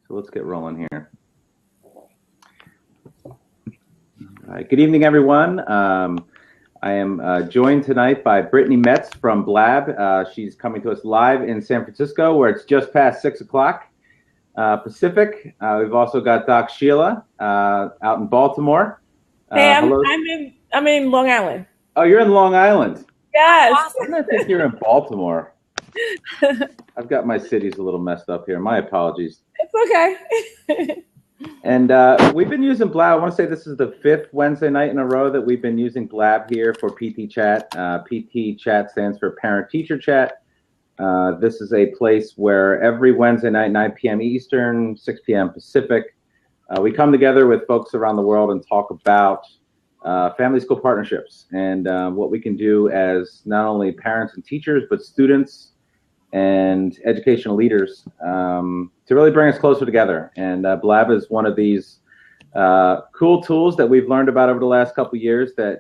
So let's get rolling here. All right. Good evening, everyone. I am joined tonight by Brittany Metz from Blab. She's coming to us live in San Francisco, where it's just past 6 o'clock Pacific. We've also got Doc Sheila out in Baltimore. Hey, I'm in Long Island. Oh, you're in Long Island? Yes. I don't think you're in Baltimore. I've got my cities a little messed up here. My apologies. It's okay. And we've been using Blab. I want to say this is the 5th Wednesday night in a row that we've been using Blab here for PTchat. PTchat stands for Parent Teacher Chat. This is a place where every Wednesday night, 9 p.m. Eastern, 6 p.m. Pacific, we come together with folks around the world and talk about family school partnerships and what we can do as not only parents and teachers, but students and educational leaders to really bring us closer together. And Blab is one of these cool tools that we've learned about over the last couple of years that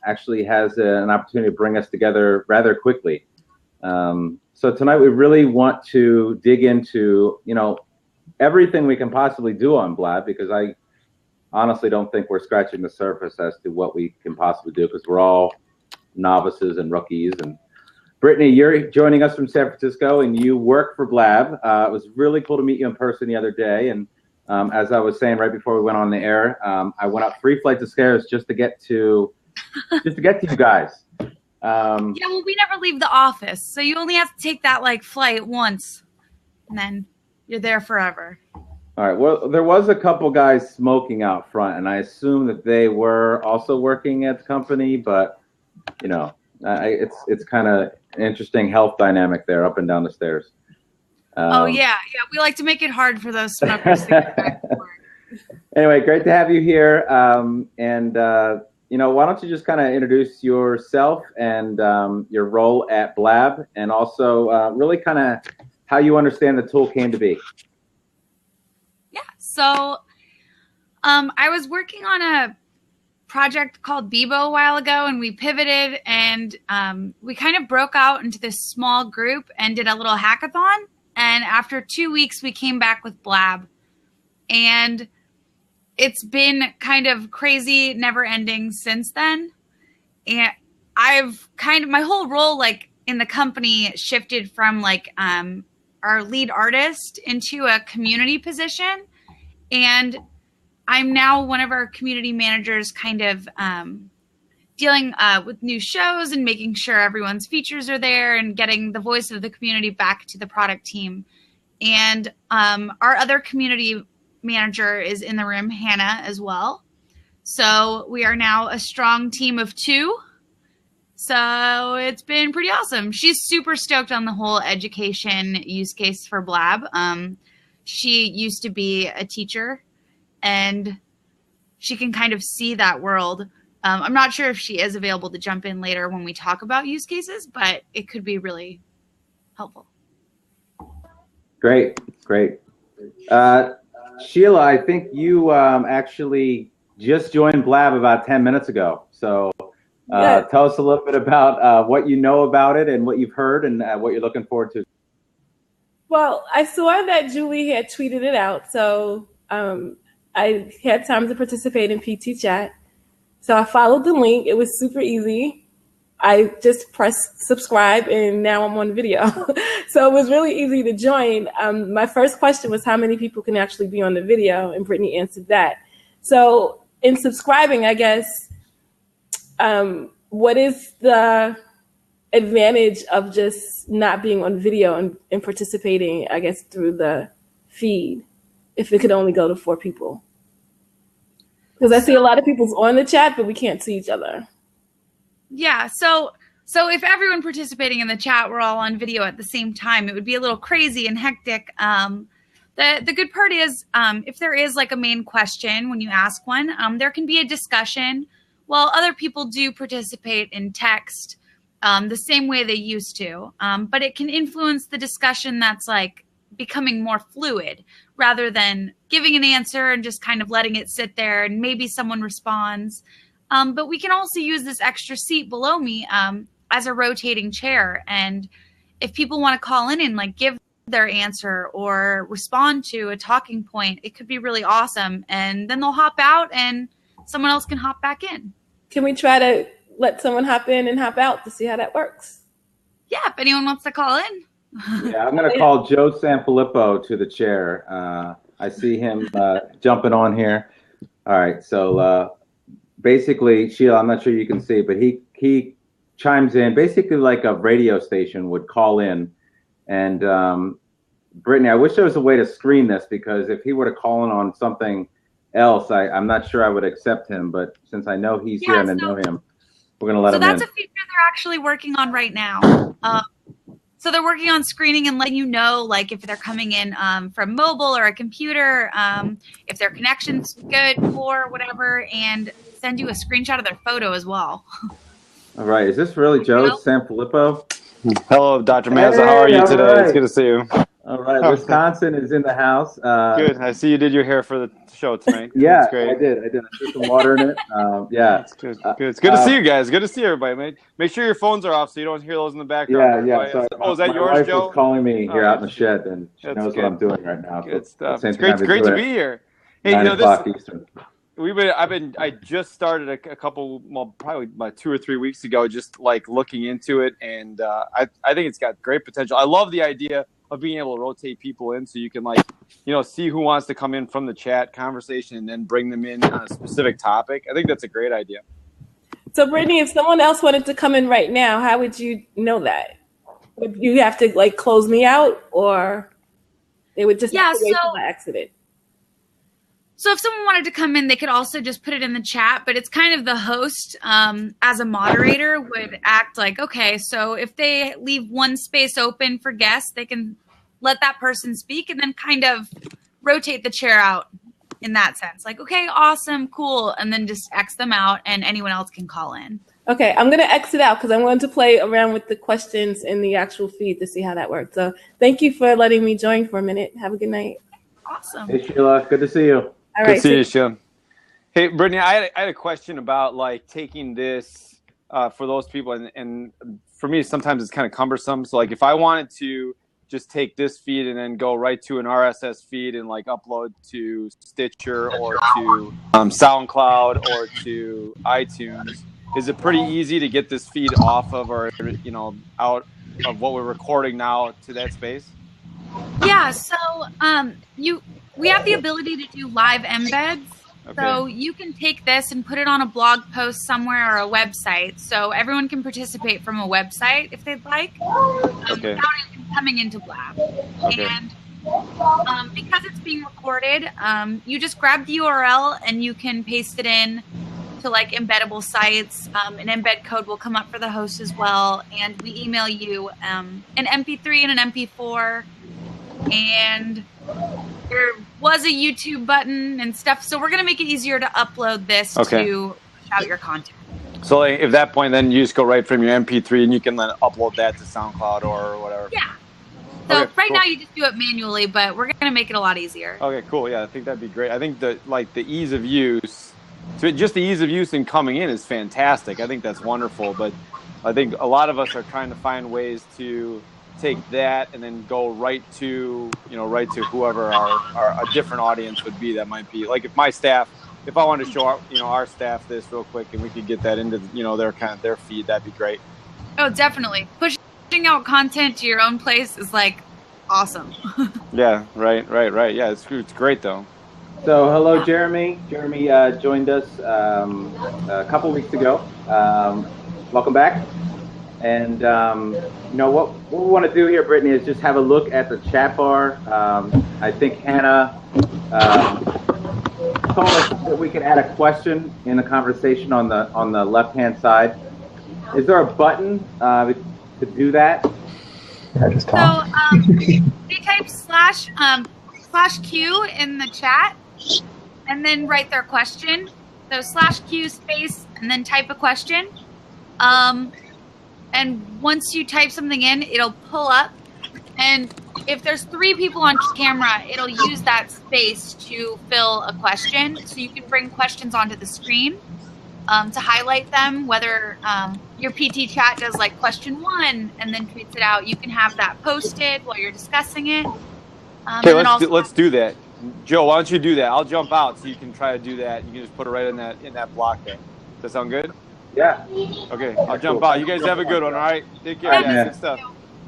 actually has an opportunity to bring us together rather quickly. So tonight we really want to dig into, everything we can possibly do on Blab, because I honestly don't think we're scratching the surface as to what we can possibly do, because we're all novices and rookies. And Brittany, you're joining us from San Francisco, and you work for Blab. It was really cool to meet you in person the other day. And as I was saying right before we went on the air, I went up 3 flights of stairs just to get to you guys. Yeah, well, we never leave the office, so you only have to take that flight once, and then you're there forever. All right. Well, there was a couple guys smoking out front, and I assume that they were also working at the company, but it's kind of an interesting health dynamic there up and down the stairs. Oh yeah, we like to make it hard for those smokers to get back to work. Anyway, great to have you here. Why don't you just kind of introduce yourself and your role at Blab, and also really kind of how you understand the tool came to be. Yeah, so I was working on a project called Bebo a while ago, and we pivoted, and we kind of broke out into this small group and did a little hackathon. And after 2 weeks, we came back with Blab, and it's been kind of crazy, never ending since then. And my whole role in the company shifted from our lead artist into a community position. And I'm now one of our community managers, kind of dealing with new shows and making sure everyone's features are there and getting the voice of the community back to the product team. And our other community manager is in the room, Hannah, as well. So we are now a strong team of 2. So it's been pretty awesome. She's super stoked on the whole education use case for Blab. She used to be a teacher, and she can kind of see that world. I'm not sure if she is available to jump in later when we talk about use cases, but it could be really helpful. Great. Sheila, I think you actually just joined Blab about 10 minutes ago. So tell us a little bit about what you know about it and what you've heard and what you're looking forward to. Well, I saw that Julie had tweeted it out, so I had time to participate in PTchat. So I followed the link. It was super easy. I just pressed subscribe, and now I'm on video. So it was really easy to join. My first question was how many people can actually be on the video, and Brittany answered that. So in subscribing, I guess, what is the advantage of just not being on video and participating, I guess, through the feed, if it could only go to 4 people? Because I see a lot of people's on the chat, but we can't see each other. Yeah, so if everyone participating in the chat were all on video at the same time, it would be a little crazy and hectic. The good part is if there is a main question when you ask one, there can be a discussion while other people do participate in text the same way they used to. But it can influence the discussion that's becoming more fluid rather than giving an answer and just kind of letting it sit there and maybe someone responds. But we can also use this extra seat below me as a rotating chair. And if people want to call in and give their answer or respond to a talking point, it could be really awesome. And then they'll hop out and someone else can hop back in. Can we try to let someone hop in and hop out to see how that works? Yeah, if anyone wants to call in. Yeah, I'm going to call Joe Sanfilippo to the chair. I see him jumping on here. All right, so basically, Sheila, I'm not sure you can see, but he chimes in basically like a radio station would call in. And Brittany, I wish there was a way to screen this, because if he were to call in on something else, I'm not sure I would accept him. But since I know he's here and I know him, we're going to let him in. So that's a feature they're actually working on right now. So they're working on screening and letting you know, like, if they're coming in from mobile or a computer, if their connection's good, poor, whatever, and send you a screenshot of their photo as well. All right. Is this really Joe Sanfilippo? Hello, Dr. Mazza. How are you today? Right. It's good to see you. All right. Wisconsin is in the house. Good. I see you did your hair for the show tonight. Yeah, That's great. I did. I threw some water in it. Yeah. It's good. It's good to see you guys. Good to see everybody. Make sure your phones are off so you don't hear those in the background. Yeah. So is that my yours, wife Joe? was calling me here out in the shed, and she That's knows good. what I'm doing right now. Good So stuff. same It's thing great to be here. Hey, 9 o'clock this. Eastern. I just started a couple, well, probably about 2 or 3 weeks ago, just like looking into it, and I think it's got great potential. I love the idea of being able to rotate people in, so you can see who wants to come in from the chat conversation and then bring them in on a specific topic. I think that's a great idea. So, Brittany, if someone else wanted to come in right now, how would you know that? Would you have to close me out, or they would just have to wait till I exited? So if someone wanted to come in, they could also just put it in the chat, but it's kind of the host as a moderator would act like, okay, so if they leave one space open for guests, they can let that person speak and then kind of rotate the chair out in that sense. Like, okay, awesome, cool, and then just X them out and anyone else can call in. Okay, I'm going to exit out because I'm going to play around with the questions in the actual feed to see how that works. So thank you for letting me join for a minute. Have a good night. Awesome. Hey, Sheila. Good to see you. All Good right. to see you, Sheila. Hey, Brittany, I had a question about taking this for those people, and for me, sometimes it's kind of cumbersome. So if I wanted to just take this feed and then go right to an RSS feed and upload to Stitcher or to SoundCloud or to iTunes, is it pretty easy to get this feed off of or out of what we're recording now to that space? Yeah, so we have the ability to do live embeds. Okay. So you can take this and put it on a blog post somewhere or a website. So everyone can participate from a website if they'd like, without even coming into Blab. Okay. And because it's being recorded, you just grab the URL and you can paste it in to embeddable sites. An embed code will come up for the host as well. And we email you an MP3 and an MP4. And there was a YouTube button and stuff. So we're going to make it easier to upload this to push out your content. So at that point, then you just go right from your MP3 and you can then upload that to SoundCloud or whatever. Yeah. So right now you just do it manually, but we're going to make it a lot easier. Okay, cool. Yeah, I think that'd be great. I think the ease of use, just the ease of use in coming in is fantastic. I think that's wonderful. But I think a lot of us are trying to find ways to take that and then go right to whoever our a different audience would be. That might be if my staff, if I wanted to show our staff this real quick and we could get that into their feed, that'd be great. Oh, definitely. Pushing out content to your own place is awesome. Yeah, right. Yeah, it's great though. So hello, Jeremy. Jeremy joined us a couple weeks ago. Welcome back. And what we want to do here, Brittany, is just have a look at the chat bar. I think Hannah told us that we could add a question in the conversation on the left-hand side. Is there a button to do that? So they type /Q in the chat and then write their question. So /Q space and then type a question. And once you type something in, it'll pull up. And if there's 3 people on camera, it'll use that space to fill a question. So you can bring questions onto the screen to highlight them, whether your PT chat does like question 1 and then tweets it out, you can have that posted while you're discussing it. Okay, let's do that. Joe, why don't you do that? I'll jump out so you can try to do that. You can just put it right in that block there. Does that sound good? Yeah. Okay, I'll jump out. You guys have a good one, all right? Take care, guys. Good stuff.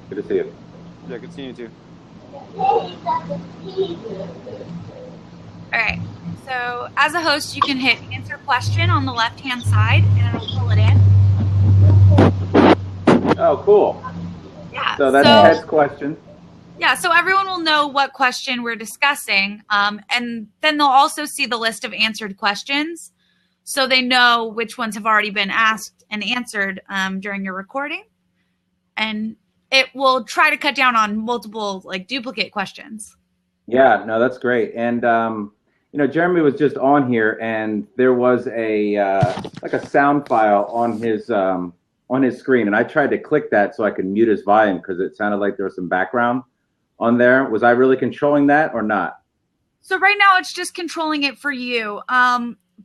Good to see you. Yeah, good seeing you too. All right. So as a host, you can hit answer question on the left-hand side, and it'll pull it in. Oh, cool. Yeah. So that's Ted's question. Yeah, so everyone will know what question we're discussing, and then they'll also see the list of answered questions, so they know which ones have already been asked and answered during your recording, and it will try to cut down on multiple like duplicate questions. Yeah, no, that's great. And Jeremy was just on here, and there was a like a sound file on his screen, and I tried to click that so I could mute his volume because it sounded like there was some background on there. Was I really controlling that or not? So right now it's just controlling it for you.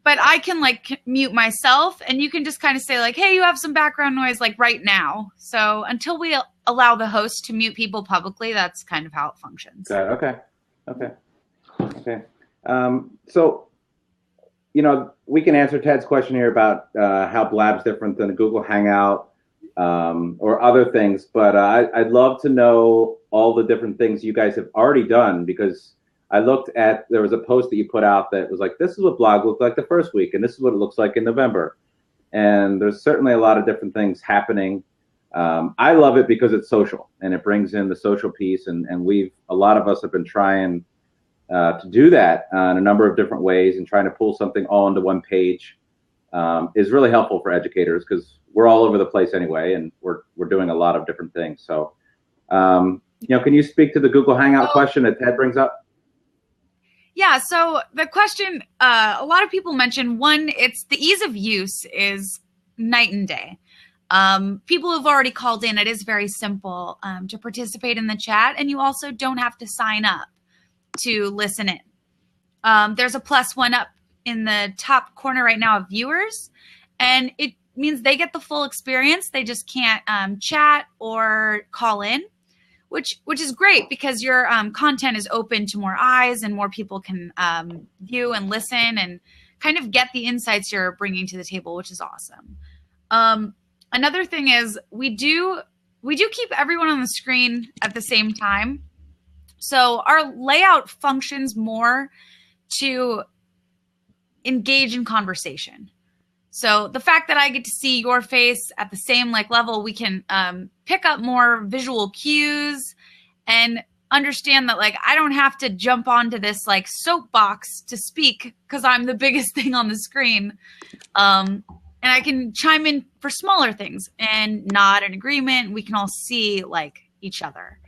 But I can like mute myself, and you can just kind of say like, hey, you have some background noise like right now. So until we allow the host to mute people publicly, that's kind of how it functions. Okay. So, we can answer Ted's question here about how Blab's different than a Google Hangout or other things, but I'd love to know all the different things you guys have already done, because I looked at, there was a post that you put out that was like, this is what Blog looked like the first week, and this is what it looks like in November. And there's certainly a lot of different things happening. I love it because it's social, and it brings in the social piece, and a lot of us have been trying to do that in a number of different ways, and trying to pull something all into one page is really helpful for educators, because we're all over the place anyway, and we're doing a lot of different things. So, can you speak to the Google Hangout question that Ted brings up? Yeah, so the question, a lot of people mention, one, it's the ease of use is night and day. People who've already called in, it is very simple to participate in the chat, and you also don't have to sign up to listen in. There's a +1 up in the top corner right now of viewers, and it means they get the full experience. They just can't chat or call in, which is great because your content is open to more eyes, and more people can view and listen and kind of get the insights you're bringing to the table, which is awesome. Another thing is we do keep everyone on the screen at the same time. So our layout functions more to engage in conversation. So the fact that I get to see your face at the same level, we can pick up more visual cues and understand that I don't have to jump onto this soapbox to speak because I'm the biggest thing on the screen. And I can chime in for smaller things and nod in agreement. We can all see each other.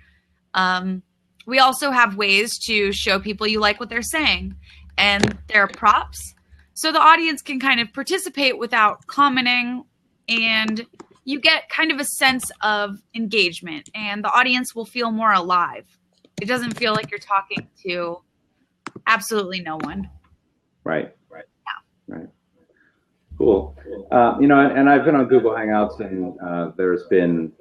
We also have ways to show people you like what they're saying, and there are props. So the audience can kind of participate without commenting, and you get kind of a sense of engagement, and the audience will feel more alive. It doesn't feel like you're talking to absolutely no one. Right. Yeah. Right. Cool. And I've been on Google Hangouts, and there's been,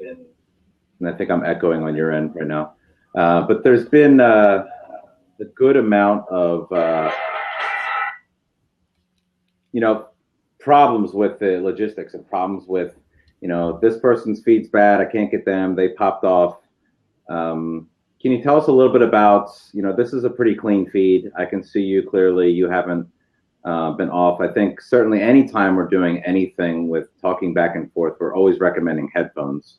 and I think I'm echoing on your end right now, but there's been a good amount of, problems with the logistics and problems with, this person's feed's bad, I can't get them, they popped off. Can you tell us a little bit about, this is a pretty clean feed. I can see you clearly. You haven't been off. I think certainly anytime we're doing anything with talking back and forth, we're always recommending headphones.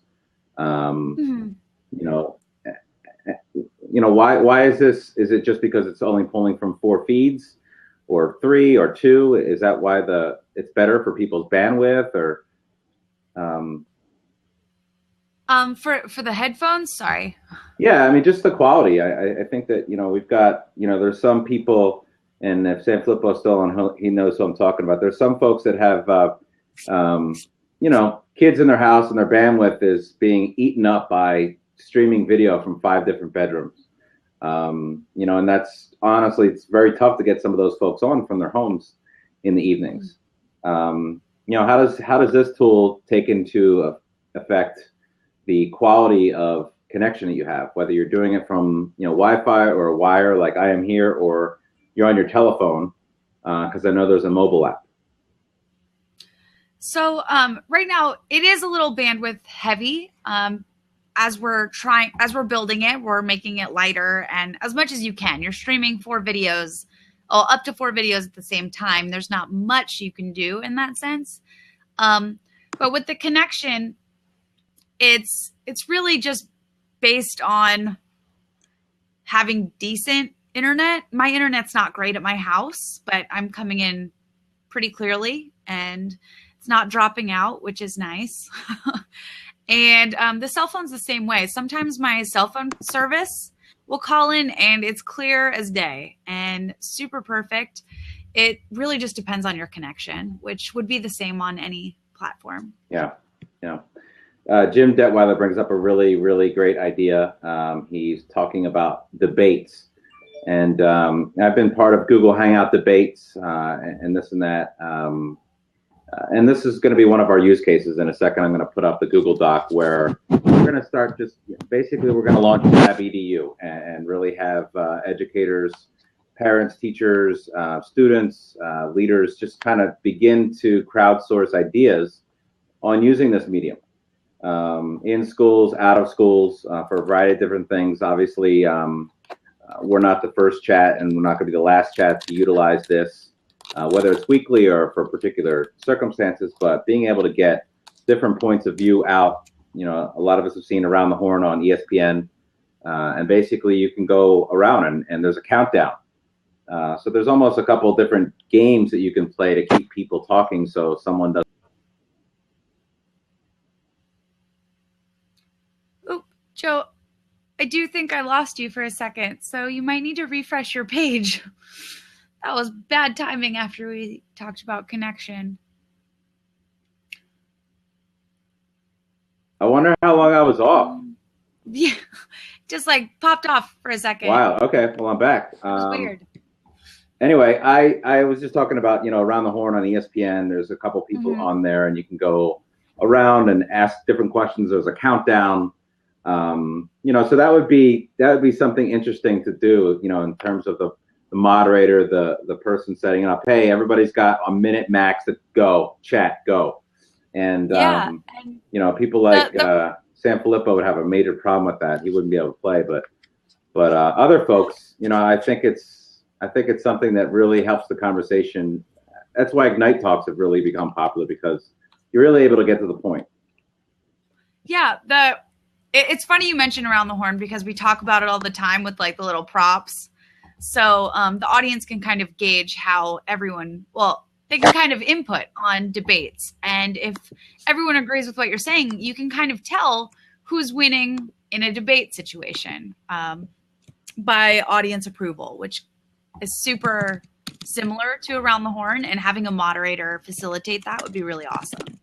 Why is this? Is it just because it's only pulling from 4 feeds or 3 or 2? Is that why it's better for people's bandwidth, or? For the headphones, sorry. Yeah, I mean, just the quality. I think that, we've got, there's some people, and if San Filippo's still on, he knows who I'm talking about. There's some folks that have, kids in their house, and their bandwidth is being eaten up by streaming video from 5 different bedrooms. And that's honestly, it's very tough to get some of those folks on from their homes in the evenings. how does this tool take into effect the quality of connection that you have, whether you're doing it from Wi-Fi or a wire like I am here, or you're on your telephone, because I know there's a mobile app. So right now it is a little bandwidth heavy. As we're building it, we're making it lighter, and as much as you can, you're streaming 4 videos, up to 4 videos at the same time. There's not much you can do in that sense. But with the connection, it's really just based on having decent internet. My internet's not great at my house, but I'm coming in pretty clearly, and it's not dropping out, which is nice. And the cell phone's the same way. Sometimes my cell phone service will call in and it's clear as day and super perfect. It really just depends on your connection, which would be the same on any platform. Yeah. Jim Detweiler brings up a really, really great idea. He's talking about debates. And I've been part of Google Hangout debates and this and that. And this is going to be one of our use cases. In a second, I'm going to put up the Google Doc where we're going to start basically we're going to launch Lab EDU and really have educators, parents, teachers, students, leaders just kind of begin to crowdsource ideas on using this medium in schools, out of schools, for a variety of different things. Obviously, we're not the first chat, and we're not going to be the last chat to utilize this. Whether it's weekly or for particular circumstances, but being able to get different points of view out. A lot of us have seen Around the Horn on ESPN, and basically you can go around and there's a countdown. So there's almost a couple of different games that you can play to keep people talking, so someone does. Oh, Joe, I do think I lost you for a second, so you might need to refresh your page. That was bad timing after we talked about connection. I wonder how long I was off. Yeah, just like popped off for a second. Wow. Okay. Well, I'm back. It was weird. Anyway, I was just talking about, Around the Horn on ESPN. There's a couple people on there, and you can go around and ask different questions. There's a countdown. So that would be something interesting to do, in terms of the moderator, the person setting it up. Hey, everybody's got a minute max to go, chat, go. And, people like Sam Filippo would have a major problem with that. He wouldn't be able to play, but other folks, I think it's something that really helps the conversation. That's why Ignite Talks have really become popular, because you're really able to get to the point. Yeah. It's funny you mentioned Around the Horn, because we talk about it all the time with like the little props. So the audience can kind of gauge how they can kind of input on debates. And if everyone agrees with what you're saying, you can kind of tell who's winning in a debate situation by audience approval, which is super similar to Around the Horn. And having a moderator facilitate that would be really awesome.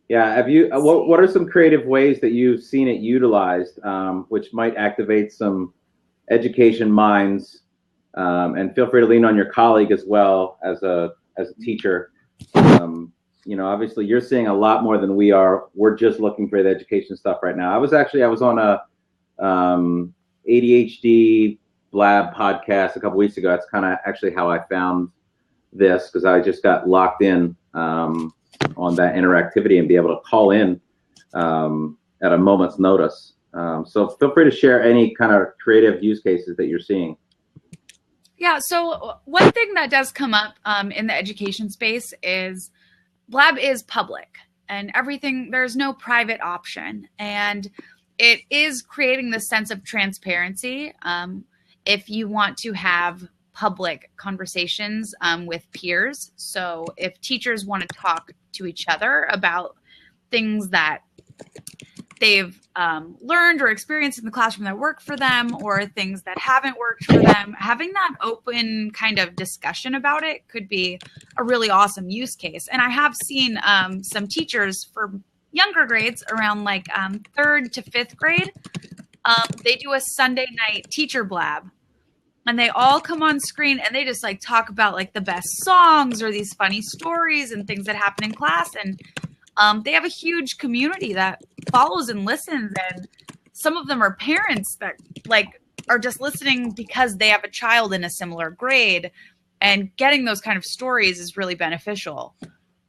Yeah. Have you? What are some creative ways that you've seen it utilized, which might activate some education minds, and feel free to lean on your colleague as well as a teacher. Obviously you're seeing a lot more than we are. We're just looking for the education stuff right now. I was on a ADHD Blab podcast a couple weeks ago. That's kind of actually how I found this, because I just got locked in on that interactivity and be able to call in at a moment's notice. So feel free to share any kind of creative use cases that you're seeing. Yeah. So one thing that does come up in the education space is Blab is public, and there's no private option. And it is creating this sense of transparency. If you want to have public conversations with peers. So if teachers want to talk to each other about things that they've learned or experienced in the classroom that work for them, or things that haven't worked for them, having that open kind of discussion about it could be a really awesome use case. And I have seen some teachers for younger grades, around like 3rd to 5th grade, they do a Sunday night teacher blab. and they all come on screen and they just like talk about like the best songs or these funny stories and things that happen in class. And they have a huge community that follows and listens. And some of them are parents that like are just listening because they have a child in a similar grade, and getting those kind of stories is really beneficial.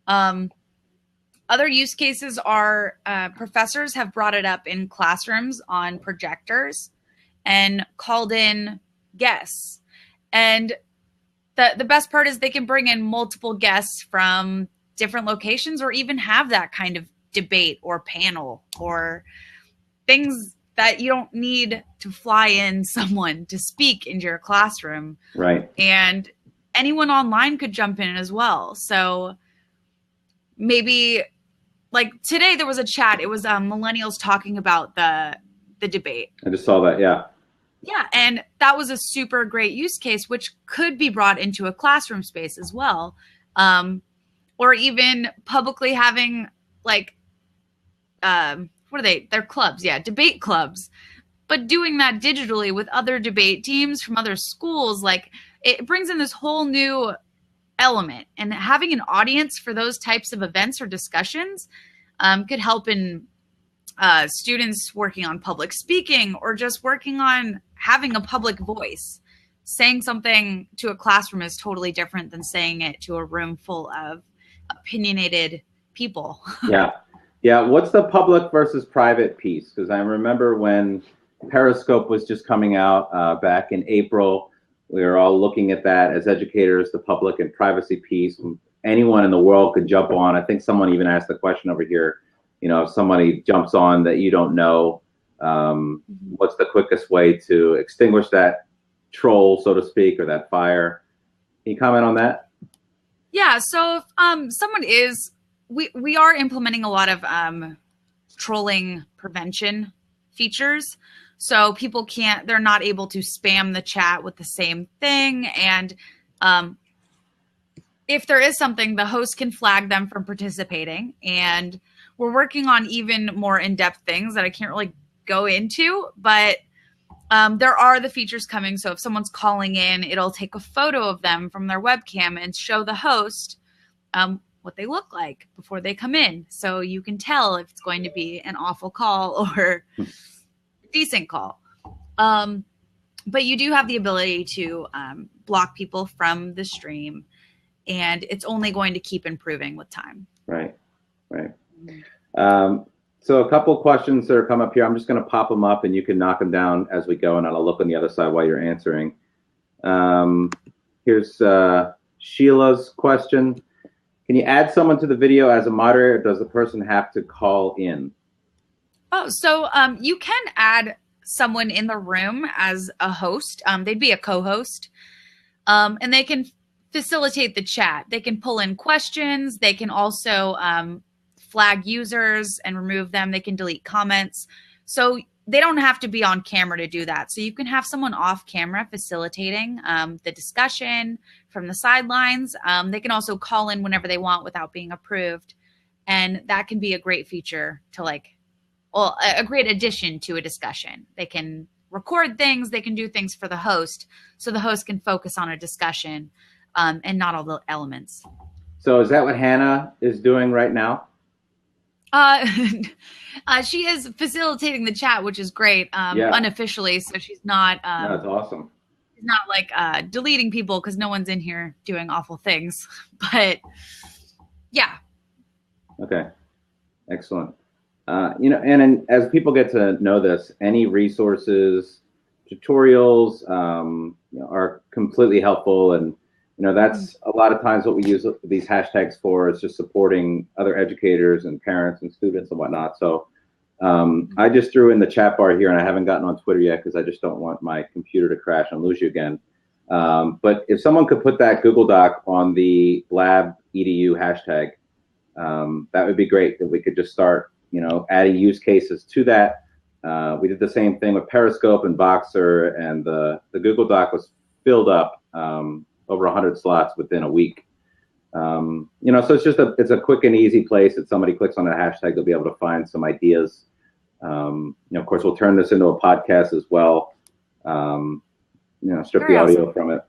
Other use cases are professors have brought it up in classrooms on projectors and called in guests. And the best part is they can bring in multiple guests from different locations, or even have that kind of debate or panel or things that you don't need to fly in someone to speak into your classroom. Right. And anyone online could jump in as well. So maybe like today there was a chat. It was millennials talking about the debate. I just saw that. Yeah. Yeah. And that was a super great use case, which could be brought into a classroom space as well. Or even publicly having like, what are they? They're clubs. Yeah. Debate clubs. But doing that digitally with other debate teams from other schools, like it brings in this whole new element. And having an audience for those types of events or discussions could help in students working on public speaking, or just working on having a public voice. Saying something to a classroom is totally different than saying it to a room full of opinionated people. Yeah. Yeah. What's the public versus private piece? Because I remember when Periscope was just coming out back in April, we were all looking at that as educators, the public and privacy piece. Anyone in the world could jump on. I think someone even asked the question over here, you know, if somebody jumps on that you don't know, what's the quickest way to extinguish that troll, so to speak, or that fire? Can you comment on that? Yeah. So if someone is, we are implementing a lot of trolling prevention features. So people they're not able to spam the chat with the same thing. And if there is something, the host can flag them from participating. And we're working on even more in-depth things that I can't really go into, but there are the features coming. So if someone's calling in, it'll take a photo of them from their webcam and show the host what they look like before they come in. So you can tell if it's going to be an awful call or a decent call. But you do have the ability to block people from the stream, and it's only going to keep improving with time. Right, right. So a couple questions that are come up here. I'm just going to pop them up, and you can knock them down as we go, and I'll look on the other side while you're answering. Here's Sheila's question. Can you add someone to the video as a moderator, or does the person have to call in? Oh, so you can add someone in the room as a host. They'd be a co-host, and they can facilitate the chat. They can pull in questions. They can also flag users and remove them. They can delete comments. So they don't have to be on camera to do that. So you can have someone off camera facilitating the discussion from the sidelines. They can also call in whenever they want without being approved. And that can be a great feature to a great addition to a discussion. They can record things. They can do things for the host, so the host can focus on a discussion and not all the elements. So is that what Hannah is doing right now? She is facilitating the chat, which is great, unofficially. So she's not. That's awesome. She's not like deleting people because no one's in here doing awful things. But yeah. Okay. Excellent. And as people get to know this, any resources, tutorials are completely helpful. And, that's a lot of times what we use these hashtags for, is just supporting other educators and parents and students and whatnot. So I just threw in the chat bar here, and I haven't gotten on Twitter yet because I just don't want my computer to crash and lose you again. But if someone could put that Google Doc on the Blab EDU hashtag, that would be great. If we could just start adding use cases to that. We did the same thing with Periscope and Boxer, and the Google Doc was filled up over 100 slots within a week. So it's a quick and easy place that somebody clicks on a hashtag, they'll be able to find some ideas. Of course, we'll turn this into a podcast as well. strip the audio from it.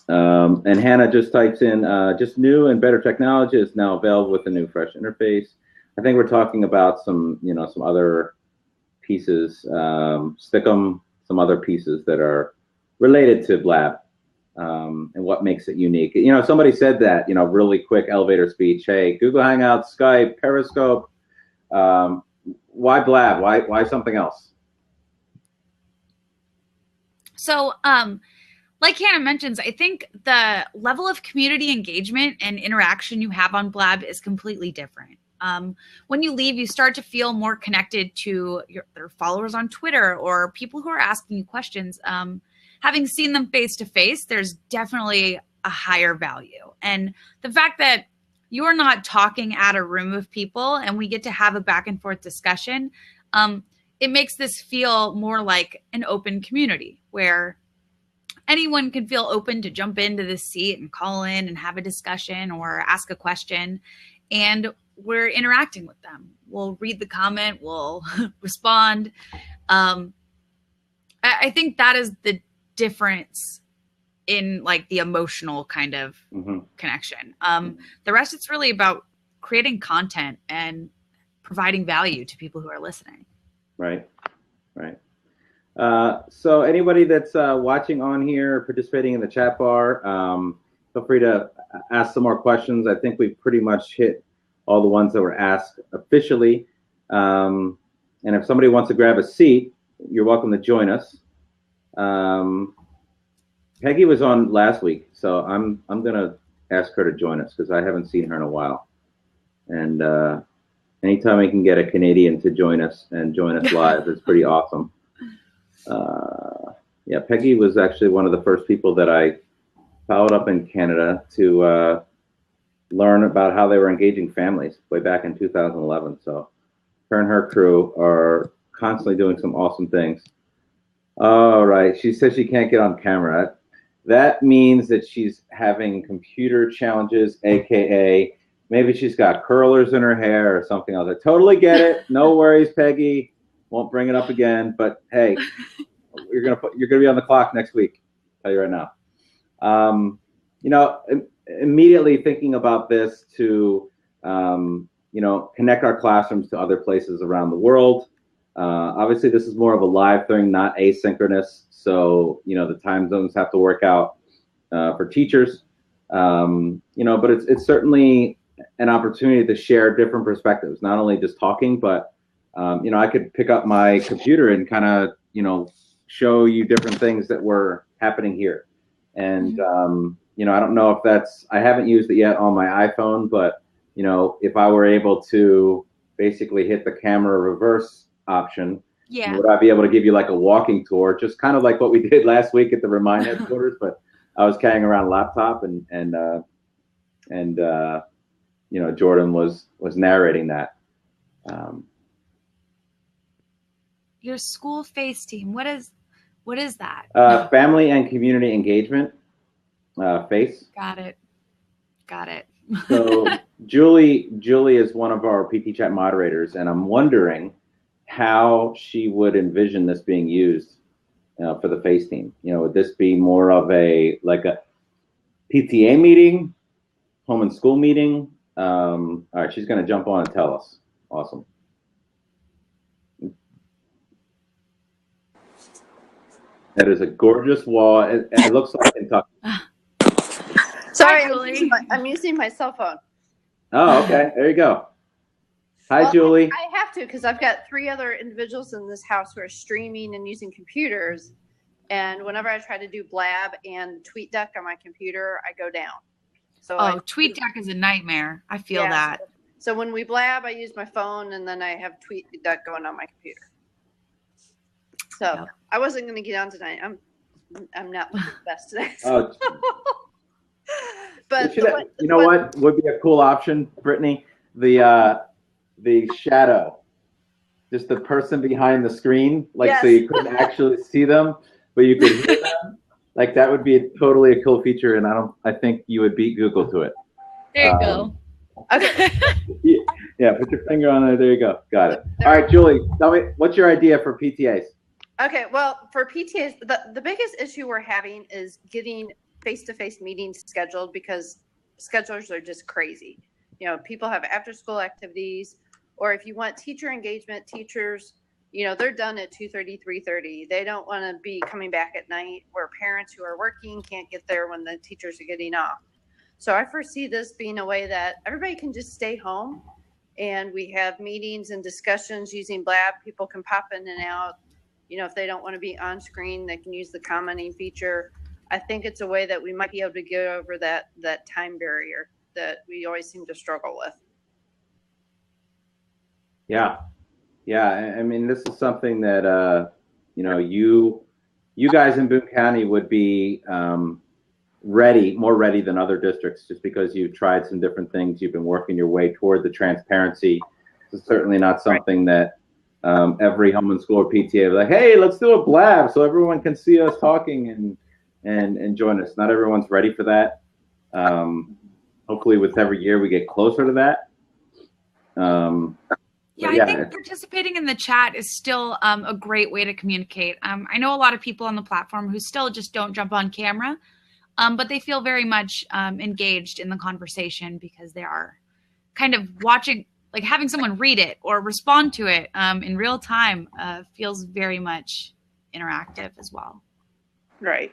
And Hannah just types in, just new and better technology is now available with a new fresh interface. I think we're talking about some other pieces, Stickum, some other pieces that are related to Blab, and what makes it unique. Somebody said that, really quick elevator speech. Hey, Google Hangouts, Skype, Periscope. Why Blab? Why something else? So, like Hannah mentions, I think the level of community engagement and interaction you have on Blab is completely different. When you leave, you start to feel more connected to their followers on Twitter or people who are asking you questions. Having seen them face to face, there's definitely a higher value. And the fact that you're not talking at a room of people and we get to have a back and forth discussion, it makes this feel more like an open community where anyone can feel open to jump into the seat and call in and have a discussion or ask a question. And we're interacting with them. We'll read the comment, we'll respond. I think that is the difference in like the emotional kind of connection. The rest, it's really about creating content and providing value to people who are listening. Right. So anybody that's watching on here, participating in the chat bar, feel free to ask some more questions. I think we've pretty much hit all the ones that were asked officially. And if somebody wants to grab a seat, you're welcome to join us. Peggy was on last week, so I'm gonna ask her to join us because I haven't seen her in a while. And anytime we can get a Canadian to join us live, it's pretty awesome. Yeah, Peggy was actually one of the first people that I followed up in Canada to learn about how they were engaging families way back in 2011. So her and her crew are constantly doing some awesome things. All right, she says she can't get on camera. That means that she's having computer challenges, AKA maybe she's got curlers in her hair or something else. I totally get it. No worries, Peggy. Won't bring it up again. But hey, you're gonna be on the clock next week. I'll tell you right now. Immediately thinking about this to connect our classrooms to other places around the world. Obviously, this is more of a live thing, not asynchronous. So the time zones have to work out for teachers. But it's certainly an opportunity to share different perspectives, not only just talking, but I could pick up my computer and kind of show you different things that were happening here. And I don't know if I haven't used it yet on my iPhone, but if I were able to basically hit the camera reverse option, would I be able to give you like a walking tour, just kind of like what we did last week at the Remind headquarters? But I was carrying around a laptop and Jordan was narrating that. Your school face team, what is that? Family and community engagement face. Got it. So Julie is one of our PTchat moderators, and I'm wondering how she would envision this being used for the face team. Would this be more of a PTA meeting, home and school meeting? All right, she's going to jump on and tell us. Awesome. That is a gorgeous wall. It looks like Kentucky. Sorry, I'm using my cell phone. Oh, okay. There you go. Hi, Julie. I have to because I've got 3 other individuals in this house who are streaming and using computers. And whenever I try to do Blab and TweetDeck on my computer, I go down. So TweetDeck is a nightmare. I feel that. So when we Blab, I use my phone, and then I have TweetDeck going on my computer. So I wasn't going to get on tonight. I'm not looking the best today. So. But what would be a cool option, Brittany? The shadow, just the person behind the screen, so you couldn't actually see them, but you could hear them. Like that would be totally a cool feature, and I think you would beat Google to it. There you go. Okay. Yeah, put your finger on it. There you go. Got it. All right, Julie, tell me, what's your idea for PTAs? Okay, well, for PTAs, the biggest issue we're having is getting face-to-face meetings scheduled because schedulers are just crazy. You know, people have after-school activities, or if you want teacher engagement, teachers, you know, they're done at 2:30, 3:30. They don't want to be coming back at night where parents who are working can't get there when the teachers are getting off. So I foresee this being a way that everybody can just stay home and we have meetings and discussions using Blab. People can pop in and out. You know, if they don't want to be on screen, they can use the commenting feature. I think it's a way that we might be able to get over that time barrier that we always seem to struggle with. Yeah. Yeah. I mean, this is something that, you know, you guys in Boone County would be more ready than other districts just because you've tried some different things. You've been working your way toward the transparency. It's certainly not something that every home and school or PTA is like, hey, let's do a Blab so everyone can see us talking and join us. Not everyone's ready for that. Hopefully with every year we get closer to that. I think participating in the chat is still a great way to communicate. I know a lot of people on the platform who still just don't jump on camera, but they feel very much engaged in the conversation because they are kind of watching, like having someone read it or respond to it in real time feels very much interactive as well. Right.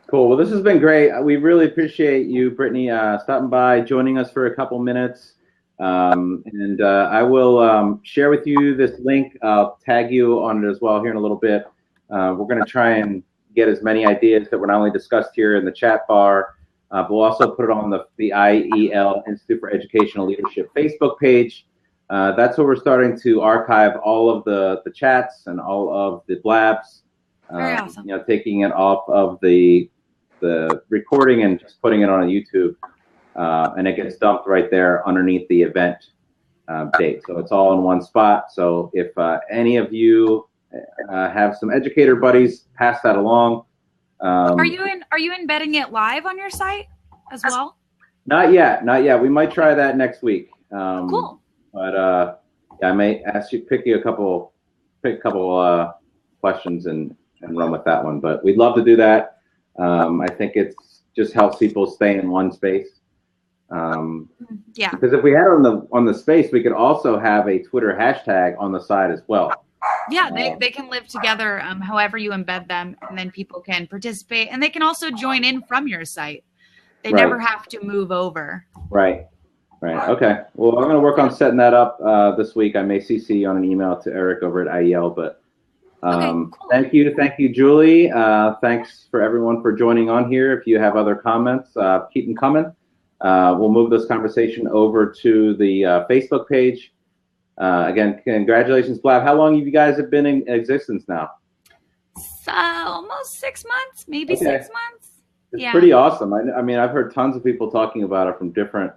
Cool. Well, this has been great. We really appreciate you, Brittany, stopping by, joining us for a couple minutes. I will share with you this link. I'll tag you on it as well here in a little bit. We're going to try and get as many ideas that were not only discussed here in the chat bar, but we'll also put it on the IEL Institute for Educational Leadership Facebook page. That's where we're starting to archive all of the chats and all of the blabs. Very awesome. You know, taking it off of the recording and just putting it on a YouTube. And it gets dumped right there underneath the event date. So it's all in one spot. So if any of you have some educator buddies, pass that along. Are you embedding it live on your site as well? Not yet. We might try that next week. Cool. But yeah, I may pick a couple questions and run with that one. But we'd love to do that. I think it's just helps people stay in one space. Yeah. Because if we had it on the space, we could also have a Twitter hashtag on the side as well. Yeah, they can live together however you embed them, and then people can participate, and they can also join in from your site. They never have to move over. Right. Okay. Well, I'm going to work on setting that up this week. I may CC you on an email to Eric over at IEL, but cool. Thank you, Julie. Thanks for everyone for joining on here. If you have other comments, keep them coming. We'll move this conversation over to the Facebook page. Again, congratulations, Blab. How long have you guys been in existence now? Almost 6 months, maybe 6 months. It's pretty awesome. I mean, I've heard tons of people talking about it from different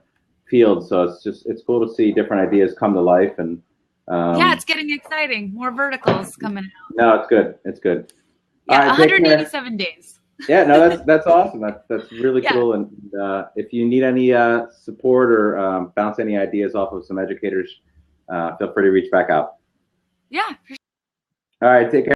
fields, so it's cool to see different ideas come to life. And yeah, it's getting exciting. More verticals coming out. No, it's good. Yeah, right, 187 days. Yeah, no, that's awesome. That's really cool. And if you need any support or bounce any ideas off of some educators, feel free to reach back out. Yeah. All right, take care.